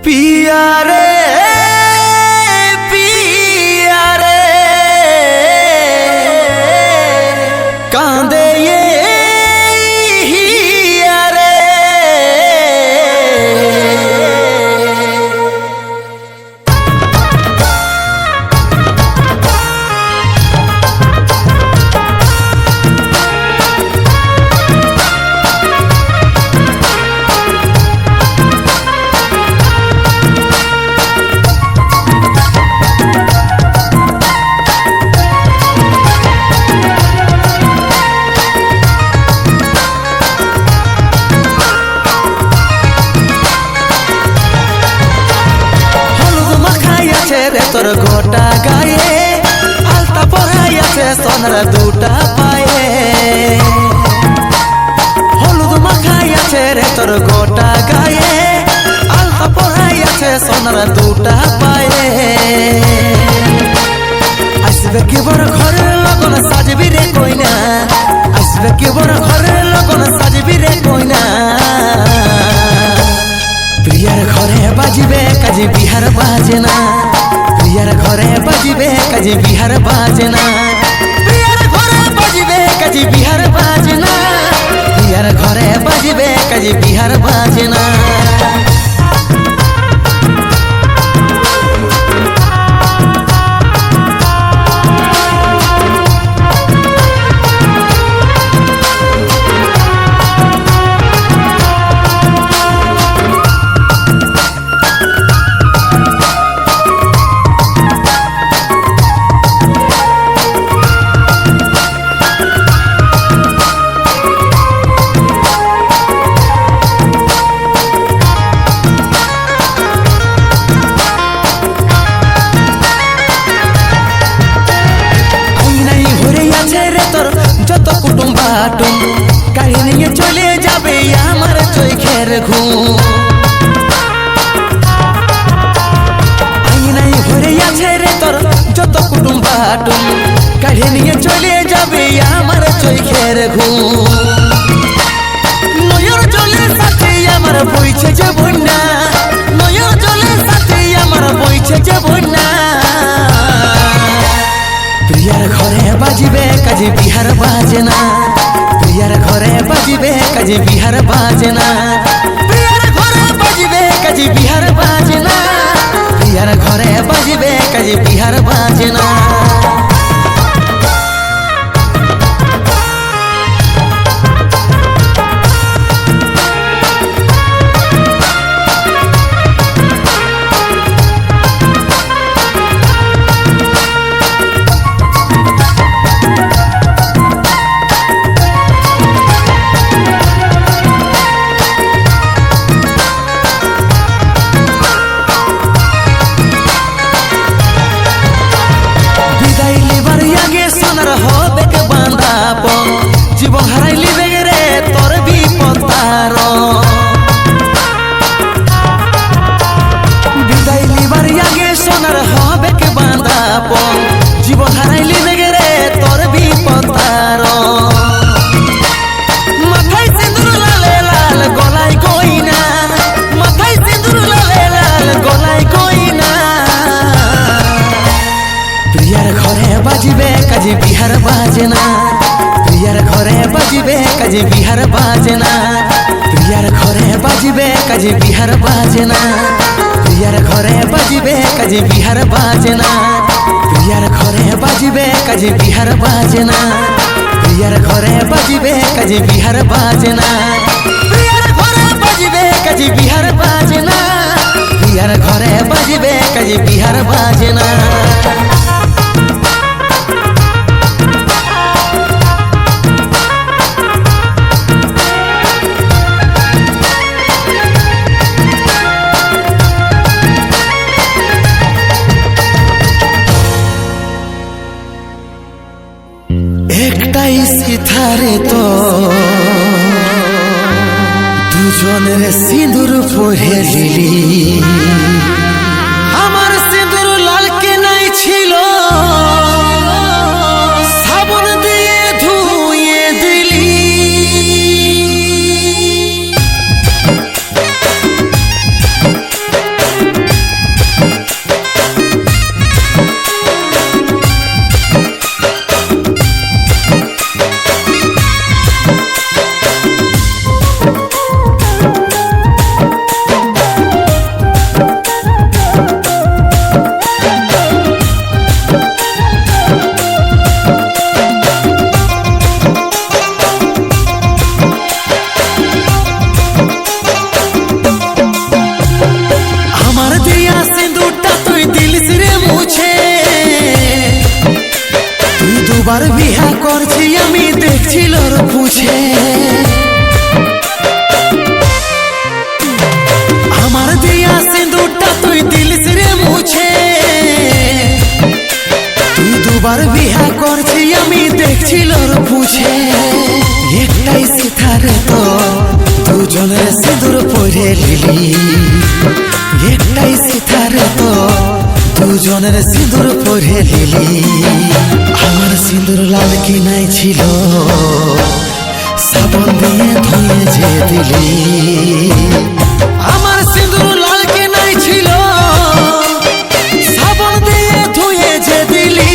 पिया रे पिया रे कांदे ये हिया रे তোর গোটা গায়ে আলতা পরাই আছে সোনার দুটা পায়ে হলুদ মাখাই আছে রে তোর গোটা গায়ে আলতা পরাই আছে সোনার দুটা পায়ে আসবে কি বড় ঘরের লগন সাজবি রে কইনা আসবে কি বড় ঘরের লগন সাজবি রে কইনা প্রিয়ার ঘরে বাজিবে কাজী বিহার বাজে না प्रियर घरे बजबे कजी बिहार बाजना प्रियर घरे बजबे कजी बिहार बाजना प्रियर घरे बजबे कजी बिहार बाजना যত কুটুম বাটুম গাড়ি নিয়ে চলে যাবে আমার চোখের ঘুম আইনাই ভরে আছে রে তোর যত কুটুম বাটুম গাড়ি নিয়ে চলে যাবে আমার চোখের ঘুম নয়র জলের সাথে আমার বইছে যে বন্যা নয়র জলের সাথে আমার বইছে যে বন্যা प्रियर घरे बजबे कजी बिहार बाजना प्रियर घरे बजबे कजी बिहार बाजना प्रियर घरे बजबे कजी बिहार बाजना प्रियर घरे बजबे कजी बिहार बाजना জীবন হারাইলি বেগরে তোর বিপদার বিদায় লিবার আগে সোনার হবে কে বাঁধাপ জীবন হারাইলি বেগরে তোর বিপদার মাথায় সিঁদুর লালে লাল গলায় কইনা মাথায় সিঁদুর লালে লাল গলায় কইনা প্রিয়ার ঘরে বাজিবে কাজী বিহার বাজনা प्रियर घरे बजबे कजी बिहार बाजना प्रियर घरे बजबे कजी बिहार बाजना प्रियर घरे बजबे कजी बिहार बाजना प्रियर घरे बजबे कजी बिहार बाजना प्रियर घरे बजबे कजी बिहार बाजना प्रियर घरे बजबे कजी बिहार बाजना प्रियर घरे बजबे कजी बिहार बाजना একটাই সিথারে তো দুজনের সিঁদুর পরে দিলি আমার সিঁদুর লাল কে নাই ছিল সাবন দিয়ে ধুয়ে দিলি দুবার বিহা করছি আমি দেখছিল পুছে আমার দিয়া সিঁদুরটা তুই দিলিস রে মুছে তুই দুবার বিহা করছি আমি দেখছিল পুছে একটাই সিথারে তো দুজনের সিঁদুর পরে লিলি একটাই সিথারে তো দুজনের সিঁদুর পরে লিলি আমার সিঁদুর লাল কি নাই ছিল সাবন দিয়ে ধুয়ে যে দিলি আমার সিঁদুর লাল কি নাই ছিল সাবন দিয়ে ধুয়ে যে দিলি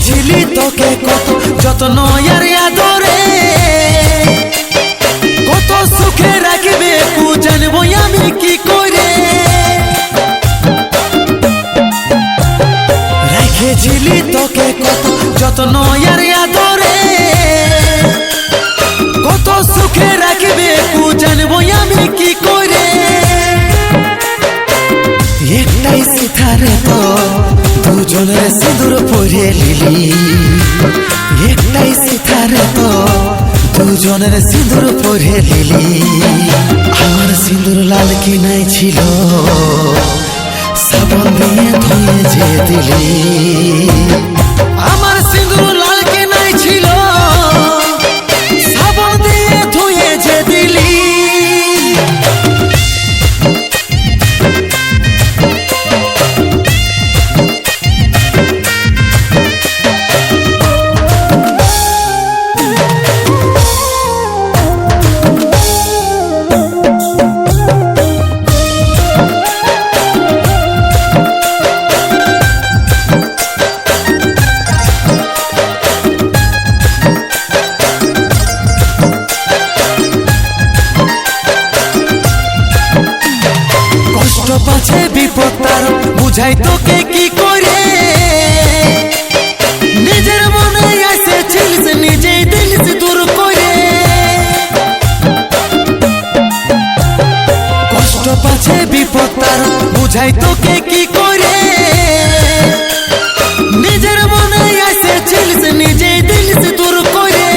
ছিলি তোকে কত যত্ন আর আদরে কত সুখে রাখবে কু জানবো আমি কি করে রেখেছিলি তোকে কত যত্ন আর আদরে কত সুখে রাখবে কু জানবো আমি কি করে একটাই সিথারে তো দুজনের সিঁদুর পরে লিলি একটাই সিথারে তো দুজনের সিঁদুর পরে লিলি আমার সিঁদুর লাল কি নাই ছিল সাবন দিয়ে ধুয়ে যে দিলি আমার সিঁদুর লাল কি নাই ছিল সাবন দিয়ে ধুয়ে যে দিলি পাছে বিপদ তার বুঝাই তোকে কি করে নিজের মনে আসে ছিলিস নিজেই দিলিস দূর করে কষ্ট পাছে বিপদ তার বুঝাই তোকে কি করে নিজের মনে আসে ছিলিস নিজেই দিলিস দূর করে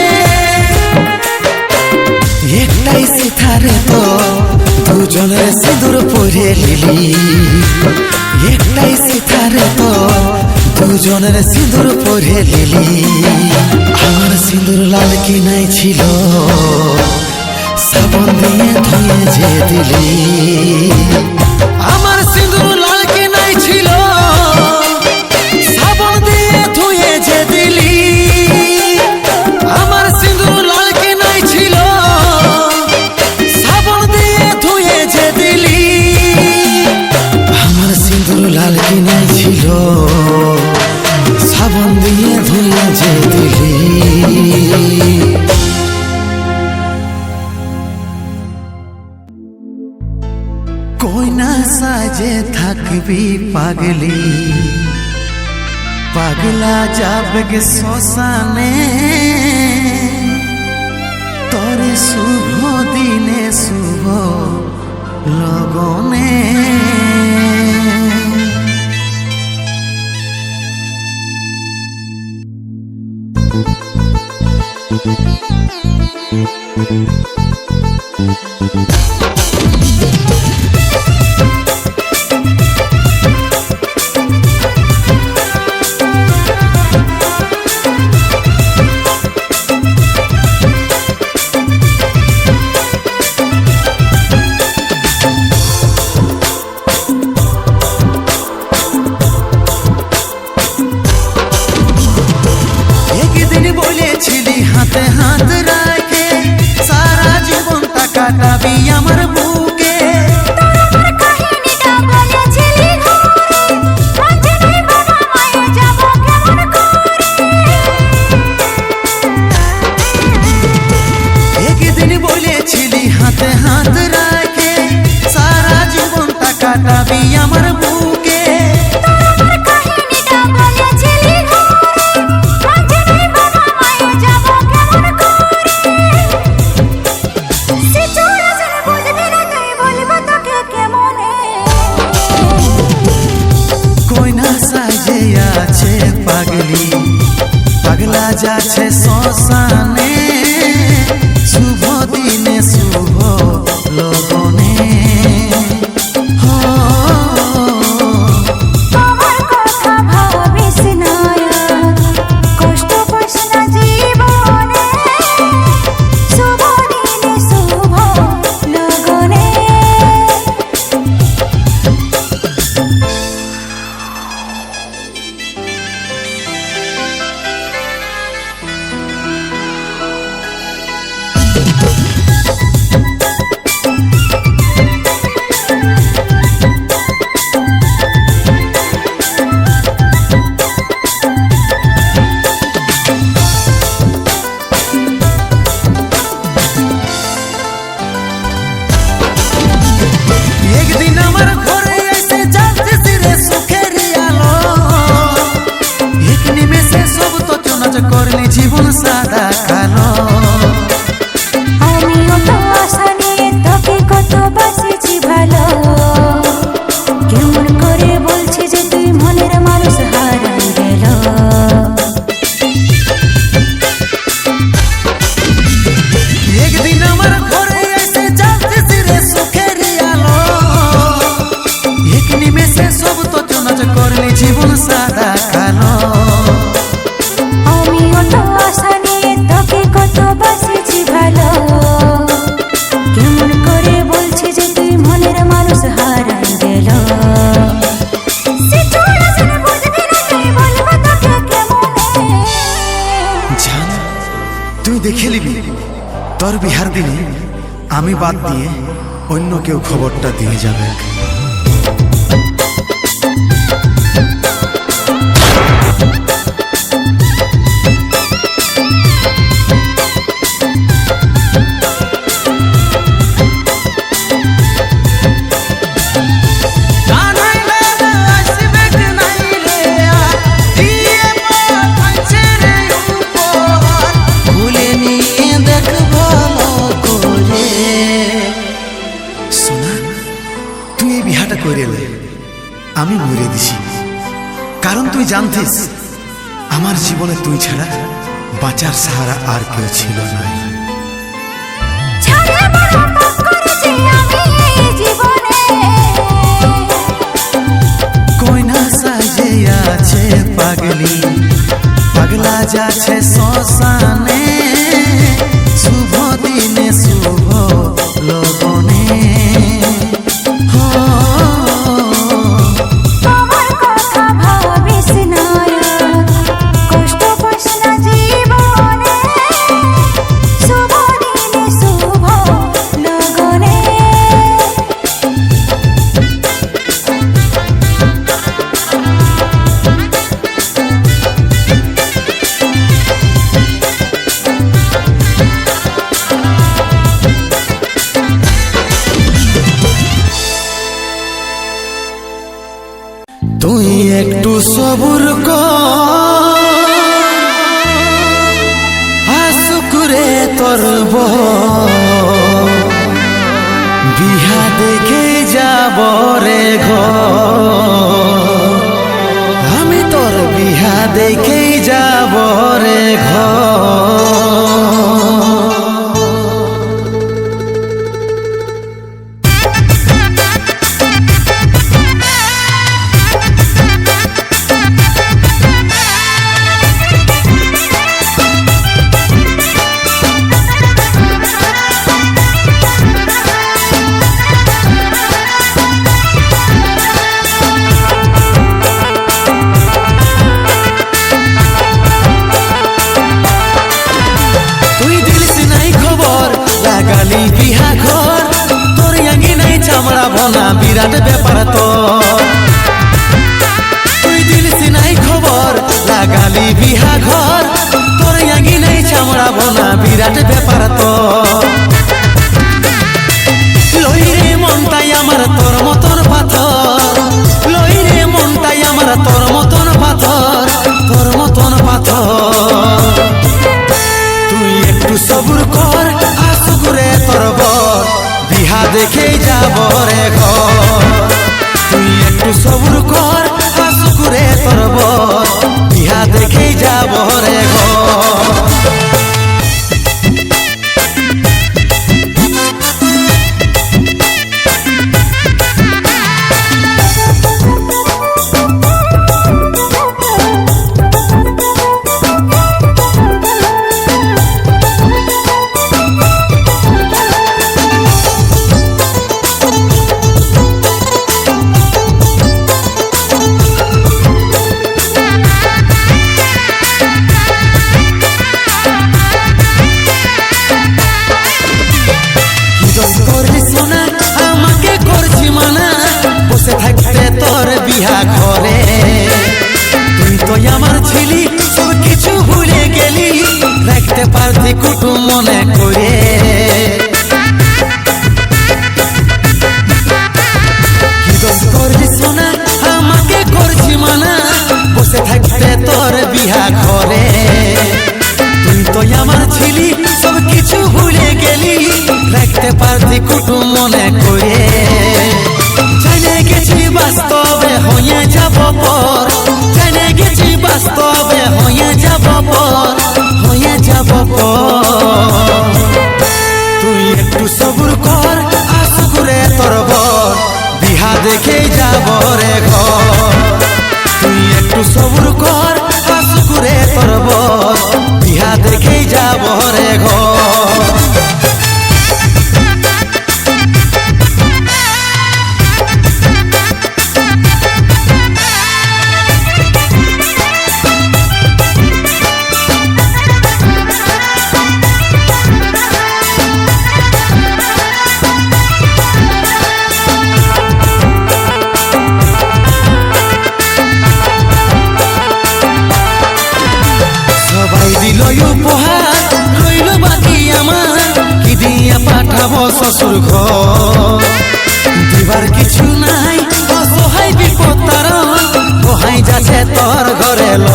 একটাই সিথারে তো দুজনের সিঁদুর পরে লিলি একটাই সিথারে তো দুজনের সিঁদুর পরে লিলি আমার সিঁদুর লাল কি নাই ছিল সাবন দিয়ে ধুয়ে যে দিলি আমার সিঁদুর লাল কি নাই ছিল সাবন দিয়ে ধুয়ে যে দিলি আমার সিঁদুর লাল কি নাই ছিল সাবন দিয়ে ধুয়ে যে দিলি আমার সিঁদুর লাল কি নাই ছিল সাবন দিয়ে ধুয়ে যে দিলি কই না সাজে থাকবি পাগলি পাগলা যাবে গে শ্মশানে তোরে শুভ দিনে শুভ লগনে পাগলি পাগলা যাচ্ছে শ্মশানে শুভ দিনে শুভ লগনে করলি জীবন সাদা কালো আমিও তো আশা নিয়ে তোকে কত বাসিছি ভালো কেমন করে বলছি যে তুই মনের মানুষ হারাই গেল একদিন আমার ঘরে এসে জ্বালছিস রে সুখের আলো এক নিমেষে সব তো চনাচ করলি জীবন সাদা কালো আশা নিয়ে তোকে কত বাসিছি ভালো কেমন করে বলছি যে তুই মনের মানুষ হারাই গেল তুই দেখে নিবি তোর বিহার দিনে আমি বাদ দিয়ে অন্য কেউ খবরটা দিয়ে যাবে আমি মরে দিছি কারণ তুই জানতিস আমার জীবনে তুই ছাড়া বাঁচার সাহারা আর কেউ ছিল না কইনা সাজে আছে পাগলি পাগলা যাচ্ছে শ্মশানে শুভ দিনে শুভ লগনে তুই একটু সবুর কর হাসুকুরে তোর বিহা দেখে যাব রে ঘর আমি তোর বিহা দেখে যাব রে ঘর বিহা ঘর তোর আঙ্গি নাই চামড়া ভনা বিরাট ব্যাপার তোর তুই দিলিস নাই খবর লাগালি বিহা ঘর তোর আঙ্গি নাই চামড়া ভনা বিরাট ব্যাপার তোর লই রে মনটাই আমার তোর মতন পাথর লই রে মনটাই আমার তোর মতন পাথর তোর মতন পাথর তুই একটু সবুর কর আসুকুরে তোর বর বিহা দেখে যাব রে ঘর তুই একটু সবুর কর আসুকুরে তোর বর বিহা দেখেই যাব রে ঘর। আমাকে করছি মানা বসে থাকতে তোর বিহা ঘরে, তুই তো আমার ছিলি সব কিছু ভুলে গেলি, রাখতে পারতি কুটুম মনে করে। কি দোষ করলি সোনা আমাকে করছি মানা বসে থাকতে তোর বিহা ঘরে, তুই তো আমার ছিলি সব কিছু ভুলে গেলি, রাখতে পারতি কুটুম মনে করে। জেনে গেছি বাস্তবে হয়ে যাব পর, জেনে গেছি বাস্তবে হয়ে যাব পর, হয়ে যাব পর। তুই একটু সবুর কর আশা করে তোর বর, বিহা দেখে যাব রে ঘর। তুই একটু সবুর কর আশা করে তোর বর, বিহা দেখে যাব রে ঘর। উপহার রইল বাকি আমার, কি দিয়া পাঠাবো শ্বশুর ঘর। দিবার কিছু নাই অসহায় বিপদ তার, কোহাই যাচ্ছে তোর ঘরে ল।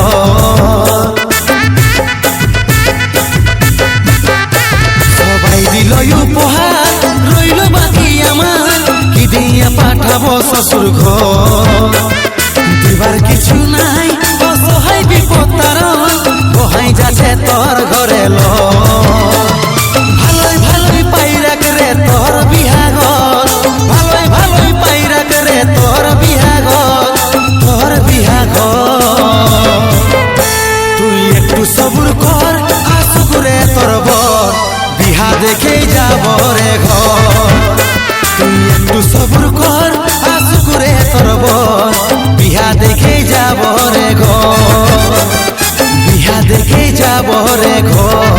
সবাই দিল উপহার রইল বাকি আমার, কি দিয়া পাঠাবো শ্বশুর ঘর। দিবার কিছু নাই অসহায় বিপদ তার, কোহাই যাচ্ছে তোর ঘরে ল। ভালোই ভালোই পাইরা করে তোর বিহা ঘর, ভালোই ভালোই পাইরা করে তোর বিহা ঘর, তোর বিহা ঘর। তুই একটু সবুর কর আশা করে তোর বর, বিহা দেখেই যাব রে ঘর। তুই একটু সবুর কর আশা করে তোর বর, বিহা দেখেই যাব রে ঘর, বিহা দেখে যাব রে ঘর।